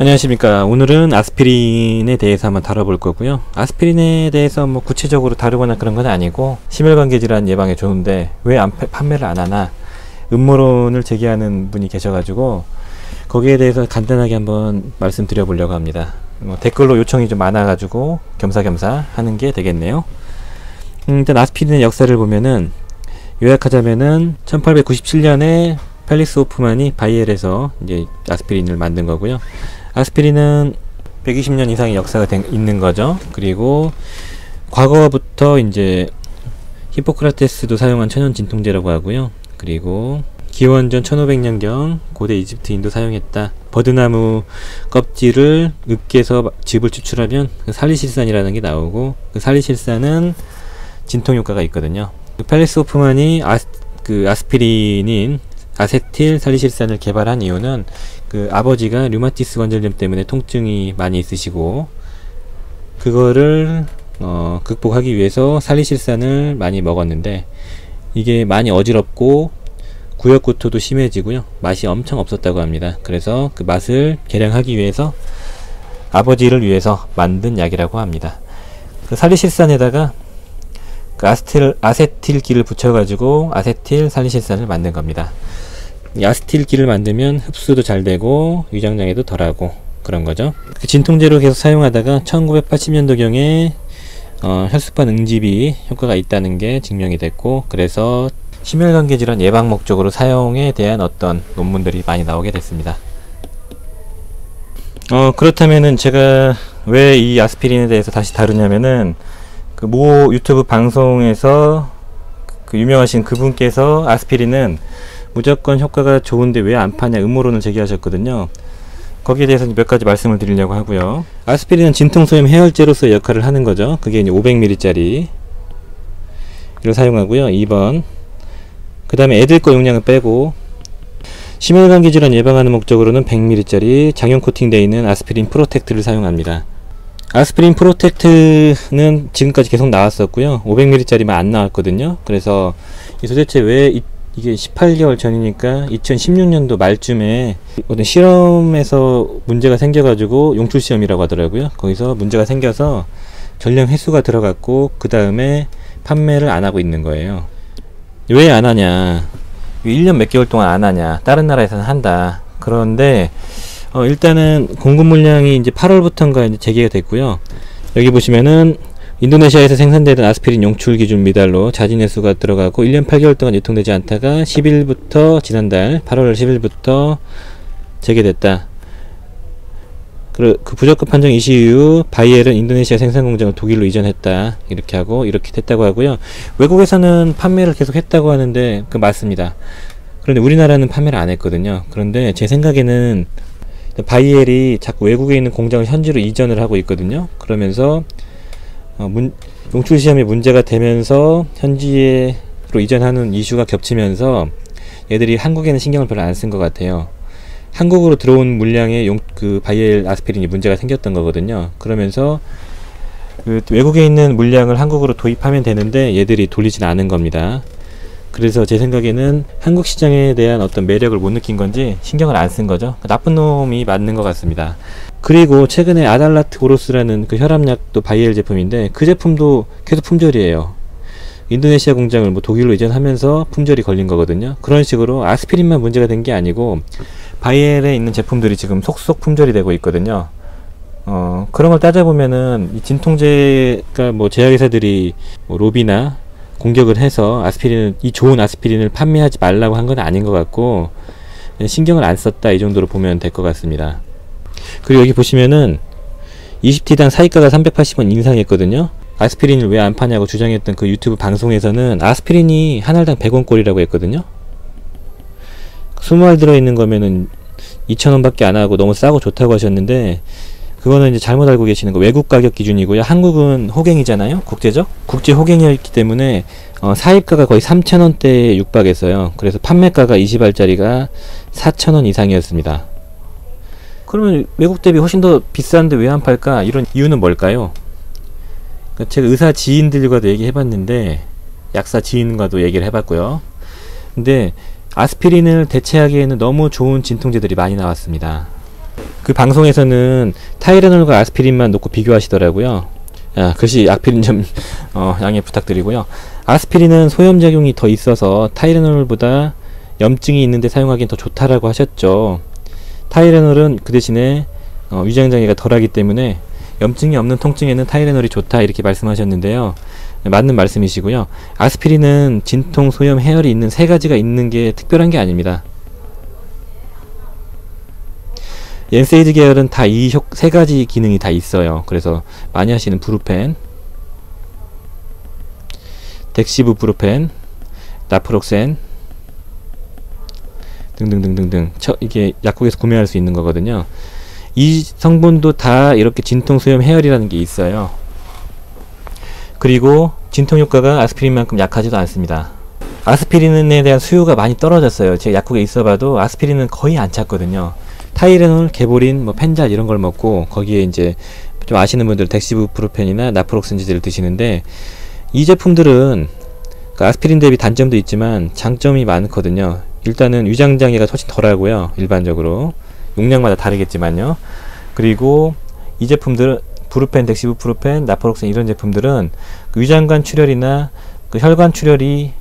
안녕하십니까. 오늘은 아스피린에 대해서 한번 다뤄볼 거고요. 아스피린에 대해서 뭐 구체적으로 다루거나 그런 건 아니고 심혈관계 질환 예방에 좋은데 왜 판매를 안 하나 음모론을 제기하는 분이 계셔가지고 거기에 대해서 간단하게 한번 말씀드려 보려고 합니다. 댓글로 요청이 좀 많아가지고 겸사겸사 하는 게 되겠네요. 일단 아스피린의 역사를 보면은 요약하자면은 1897년에 펠릭스 호프만이 바이엘에서 이제 아스피린을 만든 거고요. 아스피린은 120년 이상의 역사가 있는 거죠. 그리고 과거부터 이제 히포크라테스도 사용한 천연 진통제라고 하고요. 그리고 기원전 1500년경 고대 이집트인도 사용했다. 버드나무 껍질을 으깨서 즙을 추출하면 살리실산이라는 게 나오고, 그 살리실산은 진통 효과가 있거든요. 펠릭스 호프만이 아스피린인 아세틸 살리실산을 개발한 이유는 그 아버지가 류마티스 관절염 때문에 통증이 많이 있으시고 그거를 극복하기 위해서 살리실산을 많이 먹었는데 이게 많이 어지럽고 구역구토도 심해지고요, 맛이 엄청 없었다고 합니다. 그래서 그 맛을 개량하기 위해서 아버지를 위해서 만든 약이라고 합니다. 그 살리실산에다가 그 아세틸기를 붙여가지고 아세틸 살리실산을 만든 겁니다. 이 아세틸기를 만들면 흡수도 잘 되고 위장장애도 덜하고 그런 거죠. 그 진통제로 계속 사용하다가 1980년도경에 혈소판 응집이 효과가 있다는 게 증명이 됐고, 그래서 심혈관계 질환 예방 목적으로 사용에 대한 어떤 논문들이 많이 나오게 됐습니다. 그렇다면은 제가 왜 이 아스피린에 대해서 다시 다루냐면은 그 모 유튜브 방송에서 그 유명하신 그분께서 아스피린은 무조건 효과가 좋은데 왜 안 파냐 음모론을 제기하셨거든요. 거기에 대해서 몇 가지 말씀을 드리려고 하고요. 아스피린은 진통소염 해열제로서의 역할을 하는 거죠. 그게 이제 500ml짜리 를 사용하고요. 2번, 그 다음에 애들 거 용량을 빼고 심혈관계 질환 예방하는 목적으로는 100ml짜리 장염 코팅되어 있는 아스피린 프로텍트를 사용합니다. 아스피린 프로텍트는 지금까지 계속 나왔었고요. 500ml짜리만 안 나왔거든요. 그래서 도대체 왜 이게 18개월 전이니까 2016년도 말쯤에 어떤 실험에서 문제가 생겨가지고 용출시험이라고 하더라고요. 거기서 문제가 생겨서 전량 회수가 들어갔고 그 다음에 판매를 안 하고 있는 거예요. 왜 안 하냐, 1년 몇 개월 동안 안 하냐, 다른 나라에서는 한다. 그런데 일단은 공급 물량이 이제 8월부터인가 이제 재개가 됐고요. 여기 보시면은 인도네시아에서 생산되던 아스피린 용출 기준 미달로 자진 회수가 들어가고 1년 8개월 동안 유통되지 않다가 10일부터 지난달 8월 10일부터 재개됐다. 그 부적격 판정 이시 이후 바이엘은 인도네시아 생산 공장을 독일로 이전했다. 이렇게 하고 이렇게 됐다고 하고요. 외국에서는 판매를 계속 했다고 하는데 그 맞습니다. 그런데 우리나라는 판매를 안 했거든요. 그런데 제 생각에는 바이엘이 자꾸 외국에 있는 공장을 현지로 이전을 하고 있거든요. 그러면서 용출 시험이 문제가 되면서 현지로 이전하는 이슈가 겹치면서 얘들이 한국에는 신경을 별로 안 쓴 것 같아요. 한국으로 들어온 물량의 그 바이엘 아스피린이 문제가 생겼던 거거든요. 그러면서 그 외국에 있는 물량을 한국으로 도입하면 되는데 얘들이 돌리진 않은 겁니다. 그래서 제 생각에는 한국 시장에 대한 어떤 매력을 못 느낀 건지 신경을 안 쓴 거죠. 나쁜 놈이 맞는 것 같습니다. 그리고 최근에 아달라트 오로스라는 그 혈압약도 바이엘 제품인데 그 제품도 계속 품절이에요. 인도네시아 공장을 뭐 독일로 이전하면서 품절이 걸린 거거든요. 그런 식으로 아스피린만 문제가 된 게 아니고 바이엘에 있는 제품들이 지금 속속 품절이 되고 있거든요. 그런 걸 따져보면은 이 진통제가 뭐 제약회사들이 뭐 로비나 공격을 해서 이 좋은 아스피린을 판매하지 말라고 한 건 아닌 것 같고 신경을 안 썼다, 이 정도로 보면 될 것 같습니다. 그리고 여기 보시면은 20T당 사이가가 380원 인상했거든요. 아스피린을 왜 안 파냐고 주장했던 그 유튜브 방송에서는 아스피린이 한 알당 100원 꼴이라고 했거든요. 20알 들어있는 거면은 2,000원 밖에 안 하고 너무 싸고 좋다고 하셨는데 그거는 이제 잘못 알고 계시는 거. 외국 가격 기준이고요. 한국은 호갱이잖아요. 국제 호갱이었기 때문에 사입가가 거의 3,000원대에 육박했어요. 그래서 판매가가 20알짜리가 4,000원 이상이었습니다. 그러면 외국 대비 훨씬 더 비싼데 왜 안 팔까? 이런 이유는 뭘까요? 제가 의사 지인들과도 얘기해봤는데, 약사 지인과도 얘기를 해봤고요. 근데 아스피린을 대체하기에는 너무 좋은 진통제들이 많이 나왔습니다. 그 방송에서는 타이레놀과 아스피린만 놓고 비교하시더라고요. 글씨 악필은 좀 양해 부탁드리고요. 아스피린은 소염작용이 더 있어서 타이레놀보다 염증이 있는데 사용하기엔 더 좋다라고 하셨죠. 타이레놀은 그 대신에 위장장애가 덜하기 때문에 염증이 없는 통증에는 타이레놀이 좋다 이렇게 말씀하셨는데요. 맞는 말씀이시고요. 아스피린은 진통, 소염, 해열이 있는 세 가지가 있는 게 특별한 게 아닙니다. 엔세이드 계열은 다 이 세 가지 기능이 다 있어요. 그래서 많이 하시는 브루펜, 덱시부프루펜, 나프록센 등등등등등 이게 약국에서 구매할 수 있는 거거든요. 이 성분도 다 이렇게 진통, 소염, 해열이라는 게 있어요. 그리고 진통 효과가 아스피린만큼 약하지도 않습니다. 아스피린에 대한 수요가 많이 떨어졌어요. 제가 약국에 있어봐도 아스피린은 거의 안 찾거든요. 타이레놀, 게보린, 펜잘 이런 걸 먹고 거기에 이제 좀 아시는 분들 덱시부프루펜이나 나프록센지를 드시는데 이 제품들은 그 아스피린 대비 단점도 있지만 장점이 많거든요. 일단은 위장장애가 훨씬 덜하고요. 일반적으로 용량마다 다르겠지만요. 그리고 이 제품들은 브루펜, 덱시부프루펜, 나프록센 이런 제품들은 그 위장관 출혈이나 그 혈관 출혈에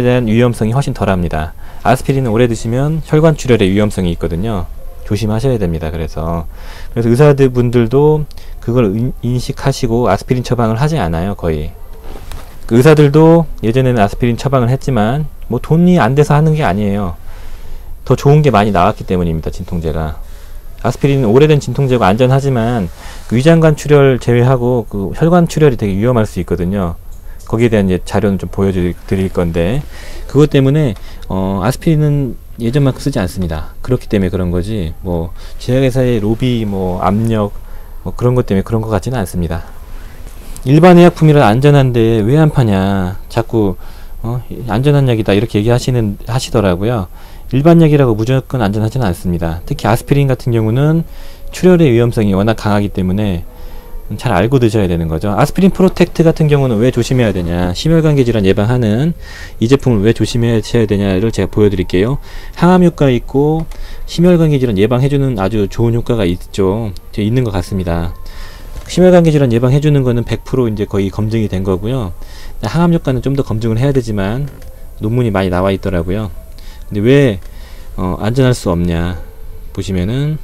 대한 위험성이 훨씬 덜합니다. 아스피린은 오래 드시면 혈관 출혈의 위험성이 있거든요. 조심하셔야 됩니다. 그래서 의사분들도 그걸 인식하시고 아스피린 처방을 하지 않아요. 거의 그 의사들도 예전에는 아스피린 처방을 했지만 뭐 돈이 안 돼서 하는 게 아니에요. 더 좋은 게 많이 나왔기 때문입니다. 진통제가. 아스피린은 오래된 진통제고 안전하지만 그 위장관 출혈 제외하고 그 혈관 출혈이 되게 위험할 수 있거든요. 거기에 대한 이제 자료는 좀 보여드릴 건데 그것 때문에 아스피린은 예전만큼 쓰지 않습니다. 그렇기 때문에 그런 거지 뭐 제약회사의 로비 압력 그런 것 때문에 그런 것 같지는 않습니다. 일반 의약품이라 안전한데 왜 안 파냐 자꾸 안전한 약이다 이렇게 하시더라고요. 일반 약이라고 무조건 안전하지는 않습니다. 특히 아스피린 같은 경우는 출혈의 위험성이 워낙 강하기 때문에 잘 알고 드셔야 되는 거죠. 아스피린 프로텍트 같은 경우는 왜 조심해야 되냐, 심혈관계 질환 예방하는 이 제품을 왜 조심하셔야 되냐를 제가 보여드릴게요. 항암 효과 있고 심혈관계 질환 예방해주는 아주 좋은 효과가 있죠. 있는 것 같습니다. 심혈관계 질환 예방해주는 거는 100% 이제 거의 검증이 된 거고요. 항암 효과는 좀 더 검증을 해야 되지만 논문이 많이 나와 있더라고요. 근데 왜 안전할 수 없냐 보시면은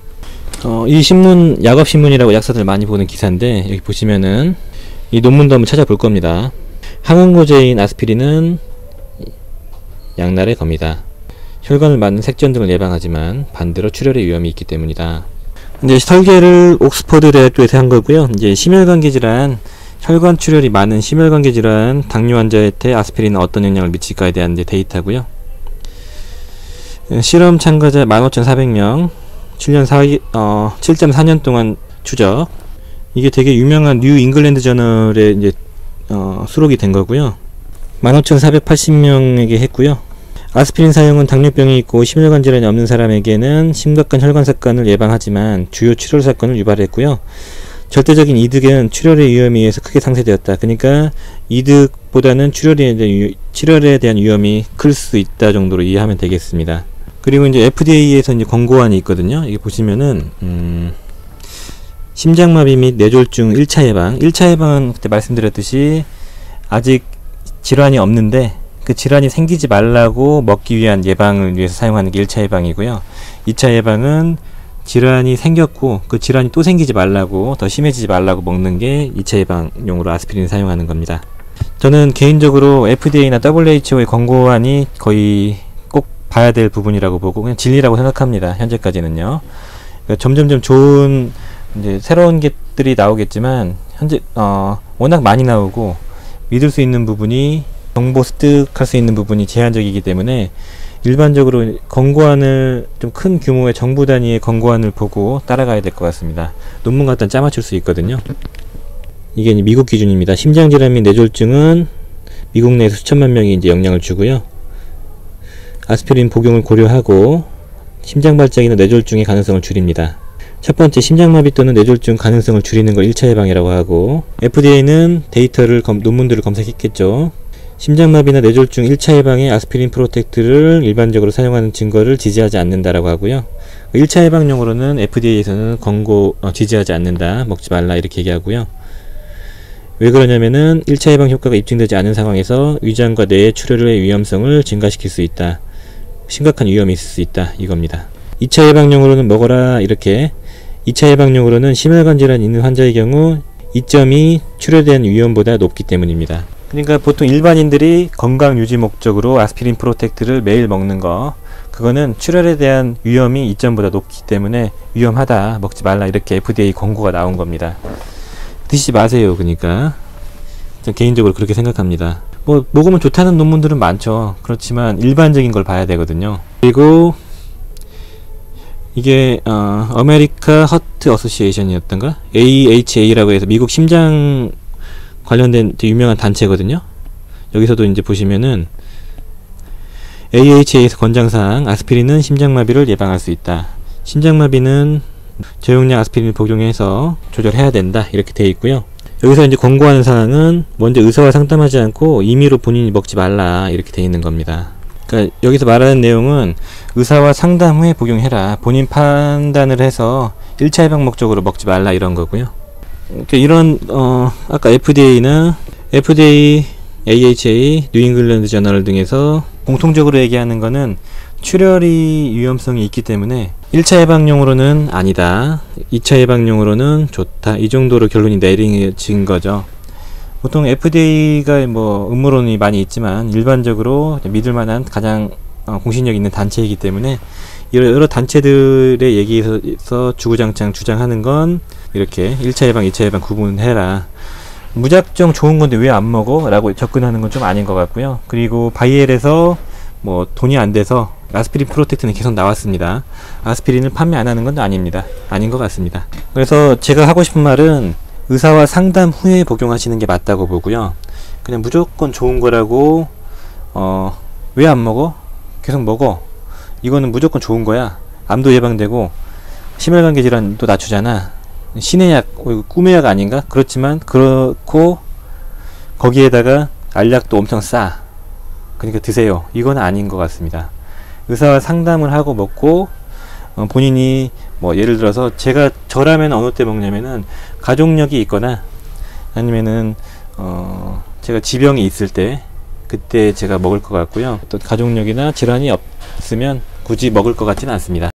이 신문 약업신문이라고 약사들 많이 보는 기사인데 여기 보시면은 이 논문도 한번 찾아볼 겁니다. 항응고제인 아스피린은 양날의 검이다. 혈관을 막는 색전 등을 예방하지만 반대로 출혈의 위험이 있기 때문이다. 이제 설계를 옥스퍼드 대학교에서 한 거고요. 이제 심혈관계 질환, 혈관 출혈이 많은 심혈관계 질환 당뇨 환자한테 아스피린은 어떤 영향을 미칠까에 대한 데이터고요. 실험 참가자 15,400명 7.4년 동안 추적. 이게 되게 유명한 뉴 잉글랜드 저널에 이제 수록이 된 거고요. 15,480명에게 했고요. 아스피린 사용은 당뇨병이 있고 심혈관 질환이 없는 사람에게는 심각한 혈관 사건을 예방하지만 주요 출혈 사건을 유발했고요. 절대적인 이득은 출혈의 위험에 의해서 크게 상쇄되었다. 그러니까 이득보다는 출혈에 대한 위험이 클 수 있다 정도로 이해하면 되겠습니다. 그리고 이제 FDA에서 이제 권고안이 있거든요. 이게 보시면은 심장마비 및 뇌졸중 1차 예방. 1차 예방은 그때 말씀드렸듯이 아직 질환이 없는데 그 질환이 생기지 말라고 먹기 위한 예방을 위해서 사용하는 게 1차 예방이고요. 2차 예방은 질환이 생겼고 그 질환이 또 생기지 말라고, 더 심해지지 말라고 먹는 게 2차 예방용으로 아스피린을 사용하는 겁니다. 저는 개인적으로 FDA나 WHO의 권고안이 거의 꼭 봐야 될 부분이라고 보고 그냥 진리라고 생각합니다. 현재까지는요. 그러니까 점점점 좋은 이제 새로운 것들이 나오겠지만 현재 워낙 많이 나오고 믿을 수 있는 부분이, 정보 습득할 수 있는 부분이 제한적이기 때문에 일반적으로 권고안을, 좀 큰 규모의 정부 단위의 권고안을 보고 따라가야 될 것 같습니다. 논문 갖다 짜맞출 수 있거든요. 이게 이제 미국 기준입니다. 심장질환 및 뇌졸중은 미국 내에서 수천만 명이 이제 영향을 주고요. 아스피린 복용을 고려하고 심장발작이나 뇌졸중의 가능성을 줄입니다. 첫 번째, 심장마비 또는 뇌졸중 가능성을 줄이는 걸 1차 예방이라고 하고, FDA는 데이터를 논문들을 검색했겠죠. 심장마비나 뇌졸중 1차 예방에 아스피린 프로텍트를 일반적으로 사용하는 증거를 지지하지 않는다라고 하고요. 1차 예방용으로는 FDA에서는 지지하지 않는다, 먹지 말라 이렇게 얘기하고요. 왜 그러냐면은 1차 예방 효과가 입증되지 않은 상황에서 위장과 뇌의 출혈의 위험성을 증가시킬 수 있다, 심각한 위험이 있을 수 있다 이겁니다. 2차 예방용으로는 먹어라 이렇게. 2차 예방용으로는 심혈관 질환이 있는 환자의 경우 이점이 출혈에 대한 위험보다 높기 때문입니다. 그러니까 보통 일반인들이 건강 유지 목적으로 아스피린 프로텍트를 매일 먹는 거, 그거는 출혈에 대한 위험이 이점보다 높기 때문에 위험하다, 먹지 말라 이렇게 FDA 권고가 나온 겁니다. 드시지 마세요. 그러니까 전 개인적으로 그렇게 생각합니다. 뭐 먹으면 좋다는 논문들은 많죠. 그렇지만 일반적인 걸 봐야 되거든요. 그리고 이게 아메리카 하트 어소시에이션이었던가, AHA라고 해서 미국 심장 관련된 유명한 단체거든요. 여기서도 이제 보시면은 AHA에서 권장사항, 아스피린은 심장마비를 예방할 수 있다. 심장마비는 저용량 아스피린을 복용해서 조절해야 된다 이렇게 되어 있고요. 여기서 이제 권고하는 사항은 먼저 의사와 상담하지 않고 임의로 본인이 먹지 말라 이렇게 되어 있는 겁니다. 그러니까 여기서 말하는 내용은 의사와 상담 후에 복용해라, 본인 판단을 해서 1차 예방 목적으로 먹지 말라 이런 거고요. 그러니까 이런 아까 FDA, AHA, 뉴잉글랜드 저널 등에서 공통적으로 얘기하는 거는 출혈이 위험성이 있기 때문에 1차 예방용으로는 아니다, 2차 예방용으로는 좋다, 이 정도로 결론이 내려진 거죠. 보통 FDA가 뭐 음모론이 많이 있지만 일반적으로 믿을만한 가장 공신력 있는 단체이기 때문에 여러 단체들의 얘기에서 주구장창 주장하는 건 이렇게 1차 예방, 2차 예방 구분해라, 무작정 좋은 건데 왜 안 먹어? 라고 접근하는 건 좀 아닌 것 같고요. 그리고 바이엘에서 뭐 돈이 안 돼서 아스피린 프로텍트는 계속 나왔습니다. 아스피린을 판매 안 하는 건 아닙니다. 아닌 것 같습니다. 그래서 제가 하고 싶은 말은 의사와 상담 후에 복용하시는 게 맞다고 보고요. 그냥 무조건 좋은 거라고 왜 안 먹어? 계속 먹어. 이거는 무조건 좋은 거야. 암도 예방되고 심혈관계 질환도 낮추잖아. 신의 약, 꿈의 약 아닌가? 그렇지만 그렇고 거기에다가 알약도 엄청 싸. 그러니까 드세요. 이건 아닌 것 같습니다. 의사와 상담을 하고 먹고 본인이 뭐 예를 들어서 저라면 어느 때 먹냐면은 가족력이 있거나 아니면은 제가 지병이 있을 때 그때 제가 먹을 것 같고요. 또 가족력이나 질환이 없으면 굳이 먹을 것 같지는 않습니다.